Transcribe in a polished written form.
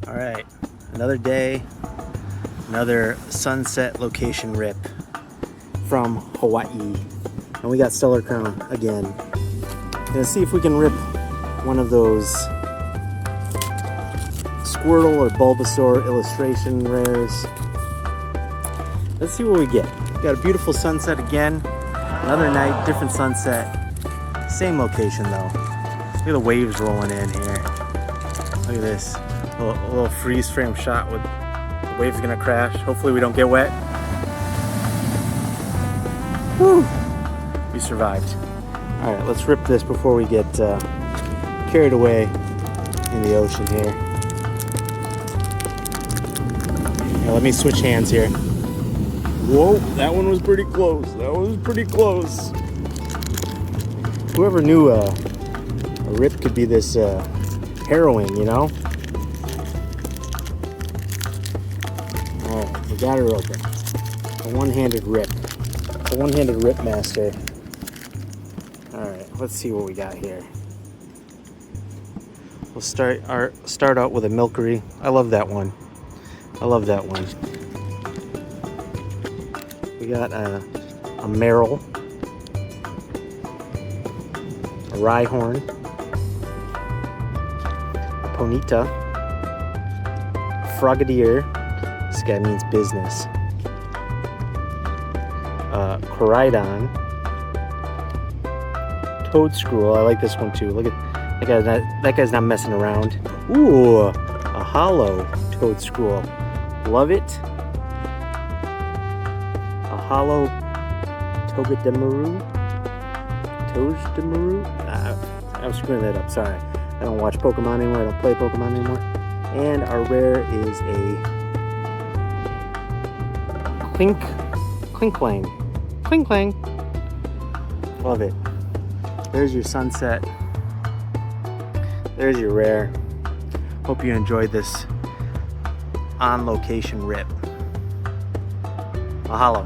All right, another day, another sunset location rip from Hawaii. And we got Stellar Crown again. Gonna see if we can rip one of those Squirtle or Bulbasaur illustration rares. Let's see what we get. Got a beautiful sunset again. Another night, different sunset. Same location though. Look at the waves rolling in here. Look at this. A little freeze frame shot with the waves gonna crash. Hopefully we don't get wet. Woo! We survived. All right, let's rip this before we get carried away in the ocean here. Now, let me switch hands here. Whoa, that one was pretty close. That one was pretty close. Whoever knew a rip could be this harrowing, you know? Oh, we got her open. A one-handed rip. A one-handed rip master. All right, let's see what we got here. We'll start out with a Milkery. I love that one. I love that one. We got a Meryl, a Rhyhorn, a Ponyta, Frogadier. This guy means business. Koraidon, Toadscruel. I like this one too. Look at that guy's not messing around. Ooh, a hollow Toadscruel. Love it. A hollow Togedemaru. I was screwing that up. Sorry. I don't watch Pokemon anymore. I don't play Pokemon anymore. And our rare is a Klinklang. Klinklang. Love it. There's your sunset. There's your rare. Hope you enjoyed this on location rip. Mahalo.